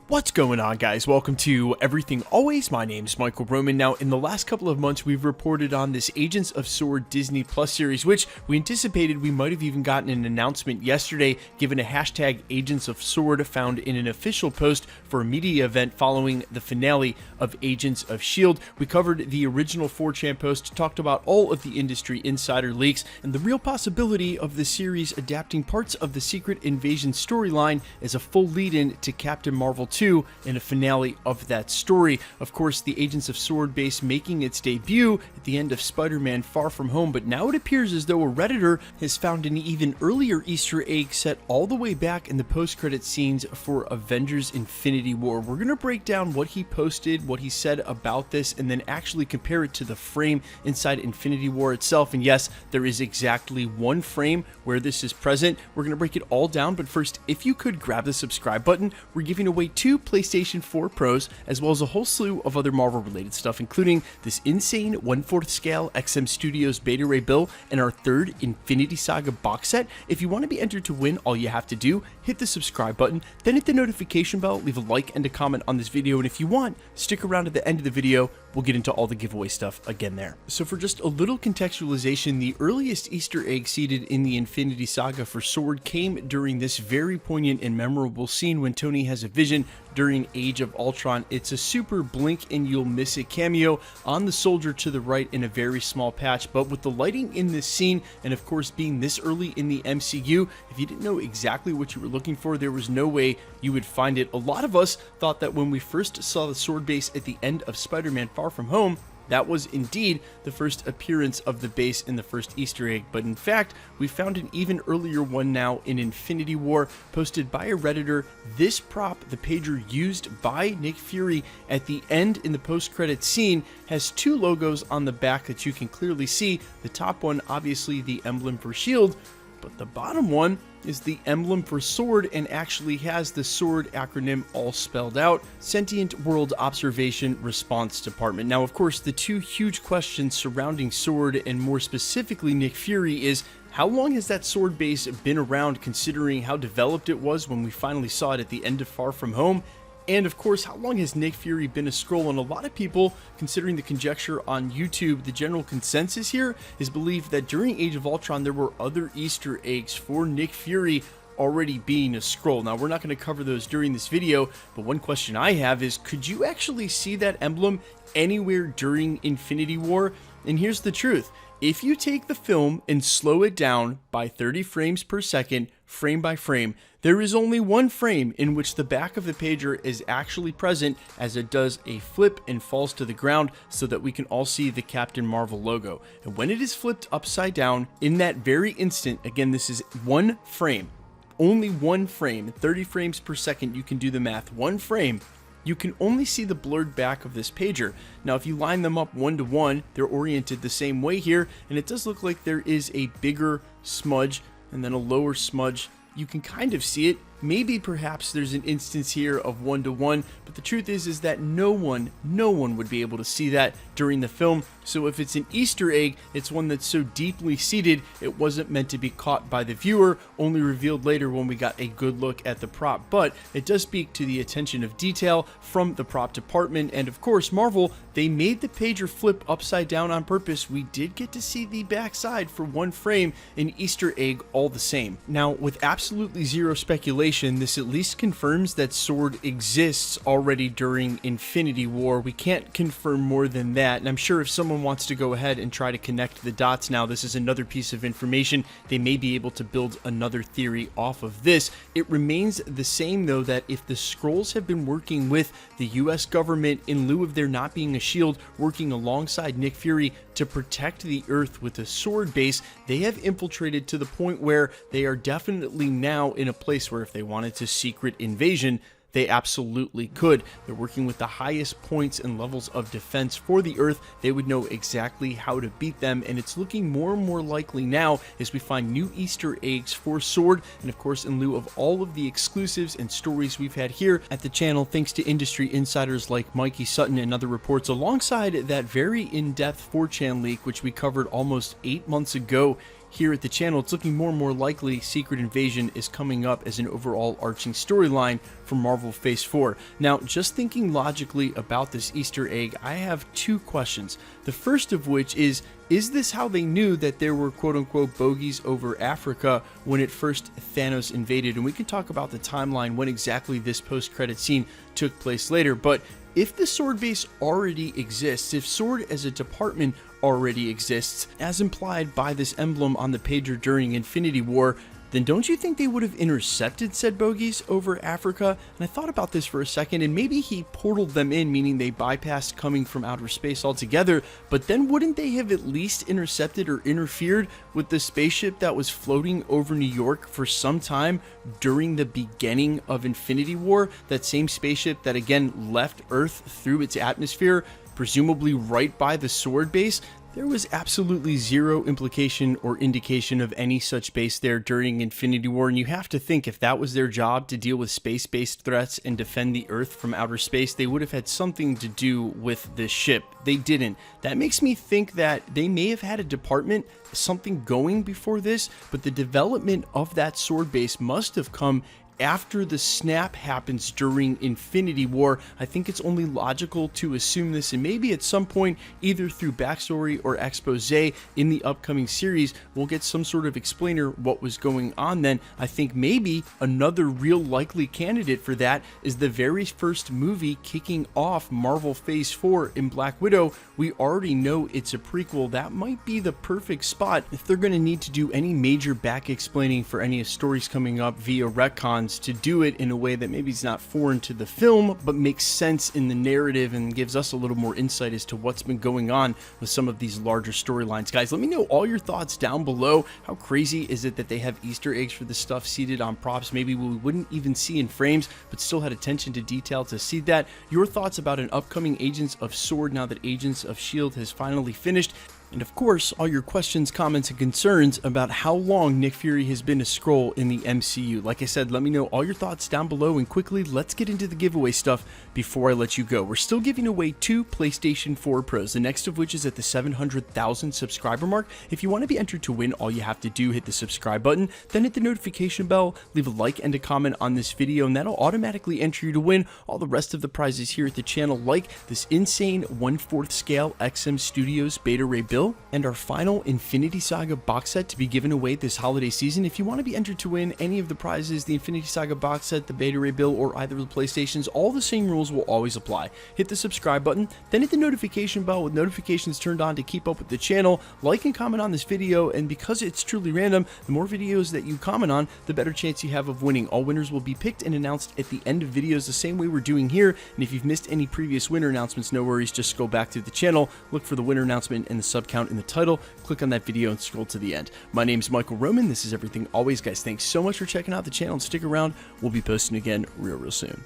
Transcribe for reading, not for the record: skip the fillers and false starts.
What's going on, guys? Welcome to Everything Always. My name's Michael Roman. Now, in the last couple of months, we've reported on this Agents of S.W.O.R.D. Disney Plus series, which we anticipated we might have even gotten an announcement yesterday, given a hashtag Agents of S.W.O.R.D. found in an official post for a media event following the finale of Agents of S.H.I.E.L.D. We covered the original 4chan post, talked about all of the industry insider leaks, and the real possibility of the series adapting parts of the Secret Invasion storyline as a full lead-in to Captain Marvel 2 in a finale of that story. Of course, the Agents of S.W.O.R.D. base making its debut at the end of Spider-Man Far From Home, but now it appears as though a Redditor has found an even earlier Easter egg set all the way back in the post-credit scenes for Avengers Infinity War. We're going to break down what he posted, what he said about this, and then actually compare it to the frame inside Infinity War itself. And yes, there is exactly one frame where this is present. We're going to break it all down, but first, if you could grab the subscribe button, we're giving away 2 PlayStation 4 Pros, as well as a whole slew of other Marvel-related stuff, including this insane 1/4 scale XM Studios Beta Ray Bill and our 3rd Infinity Saga box set. If you want to be entered to win, all you have to do, hit the subscribe button, then hit the notification bell, leave a like and a comment on this video, and if you want, stick around at the end of the video. We'll get into all the giveaway stuff again there. So for just a little contextualization, the earliest Easter egg seeded in the Infinity Saga for S.W.O.R.D. came during this very poignant and memorable scene when Tony has a vision during Age of Ultron. It's a super blink and you'll miss it cameo on the soldier to the right in a very small patch, but with the lighting in this scene, and of course being this early in the MCU, if you didn't know exactly what you were looking for, there was no way you would find it. A lot of us thought that when we first saw the S.W.O.R.D. base at the end of Spider-Man Far From Home, that was indeed the first appearance of the base in the first Easter egg, but in fact, we found an even earlier one now in Infinity War, posted by a Redditor. This prop, the pager used by Nick Fury at the end in the post-credit scene, has 2 logos on the back that you can clearly see. The top one, obviously the emblem for S.H.I.E.L.D., but the bottom one is the emblem for S.W.O.R.D. and actually has the S.W.O.R.D. acronym all spelled out: Sentient World Observation Response Department. Now, of course, the 2 huge questions surrounding S.W.O.R.D. and more specifically Nick Fury is, how long has that S.W.O.R.D. base been around, considering how developed it was when we finally saw it at the end of Far From Home? And of course, how long has Nick Fury been a Skrull? And a lot of people, considering the conjecture on YouTube, the general consensus here is believed that during Age of Ultron, there were other Easter eggs for Nick Fury already being a Skrull. Now, we're not going to cover those during this video, but one question I have is, could you actually see that emblem anywhere during Infinity War? And here's the truth. If you take the film and slow it down by 30 frames per second, frame by frame, there is only one frame in which the back of the pager is actually present, as it does a flip and falls to the ground so that we can all see the Captain Marvel logo. And when it is flipped upside down, in that very instant, again, this is one frame, only one frame, 30 frames per second, you can do the math, one frame, you can only see the blurred back of this pager. Now, if you line them up 1 to 1, they're oriented the same way here, and it does look like there is a bigger smudge and then a lower smudge. You can kind of see it. Maybe perhaps there's an instance here of 1 to 1, but the truth is that no one would be able to see that during the film. So if it's an Easter egg, it's one that's so deeply seated, it wasn't meant to be caught by the viewer, only revealed later when we got a good look at the prop. But it does speak to the attention of detail from the prop department, and of course, Marvel, they made the pager flip upside down on purpose. We did get to see the backside for one frame, an Easter egg all the same. Now, with absolutely zero speculation, this at least confirms that S.W.O.R.D. exists already during Infinity War. We can't confirm more than that, and I'm sure if someone wants to go ahead and try to connect the dots now, this is another piece of information. They may be able to build another theory off of this. It remains the same, though, that if the Skrulls have been working with the US government in lieu of there not being a shield, working alongside Nick Fury to protect the Earth with a S.W.O.R.D. base, they have infiltrated to the point where they are definitely now in a place where if they wanted to secret invasion, they absolutely could. They're working with the highest points and levels of defense for the Earth. They would know exactly how to beat them, and it's looking more and more likely now as we find new Easter eggs for S.W.O.R.D. And of course, in lieu of all of the exclusives and stories we've had here at the channel, thanks to industry insiders like Mikey Sutton and other reports, alongside that very in-depth 4chan leak, which we covered almost 8 months ago here at the channel, it's looking more and more likely Secret Invasion is coming up as an overall arching storyline for Marvel Phase 4. Now, just thinking logically about this Easter egg, I have two questions. The first of which is this how they knew that there were quote-unquote bogeys over Africa when at first Thanos invaded? And we can talk about the timeline when exactly this post-credit scene took place later, but if the sword base already exists, if sword as a department already exists, as implied by this emblem on the pager during Infinity War, then don't you think they would have intercepted said bogeys over Africa? And I thought about this for a second, and maybe he portaled them in, meaning they bypassed coming from outer space altogether, but then wouldn't they have at least intercepted or interfered with the spaceship that was floating over New York for some time during the beginning of Infinity War? That same spaceship that again left Earth through its atmosphere, presumably right by the sword base. There was absolutely zero implication or indication of any such base there during Infinity War, and you have to think if that was their job to deal with space-based threats and defend the Earth from outer space, they would have had something to do with this ship. They didn't. That makes me think that they may have had a department, something going before this, but the development of that sword base must have come after the snap happens during Infinity War. I think it's only logical to assume this, and maybe at some point, either through backstory or expose in the upcoming series, we'll get some sort of explainer what was going on then. I think maybe another real likely candidate for that is the very first movie kicking off Marvel Phase 4 in Black Widow. We already know it's a prequel. That might be the perfect spot if they're going to need to do any major back explaining for any stories coming up via retcons, to do it in a way that maybe is not foreign to the film, but makes sense in the narrative and gives us a little more insight as to what's been going on with some of these larger storylines. Guys, let me know all your thoughts down below. How crazy is it that they have Easter eggs for this stuff seated on props maybe we wouldn't even see in frames, but still had attention to detail to see that? Your thoughts about an upcoming Agents of S.W.O.R.D. now that Agents of S.H.I.E.L.D. has finally finished. And of course, all your questions, comments, and concerns about how long Nick Fury has been a Skrull in the MCU. Like I said, let me know all your thoughts down below, and quickly, let's get into the giveaway stuff before I let you go. We're still giving away 2 PlayStation 4 Pros, the next of which is at the 700,000 subscriber mark. If you want to be entered to win, all you have to do, hit the subscribe button, then hit the notification bell, leave a like and a comment on this video, and that'll automatically enter you to win all the rest of the prizes here at the channel, like this insane 1/4 scale XM Studios Beta Ray Bill, and our final Infinity Saga box set to be given away this holiday season. If you want to be entered to win any of the prizes, the Infinity Saga box set, the Beta Ray Bill, or either of the PlayStations, all the same rules will always apply. Hit the subscribe button, then hit the notification bell with notifications turned on to keep up with the channel, like and comment on this video, and because it's truly random, the more videos that you comment on, the better chance you have of winning. All winners will be picked and announced at the end of videos the same way we're doing here, and if you've missed any previous winner announcements, no worries, just go back to the channel, look for the winner announcement and the sub count in the title, click on that video and scroll to the end. My name is Michael Roman. This is Everything Always. Guys, thanks so much for checking out the channel, and stick around. We'll be posting again real soon.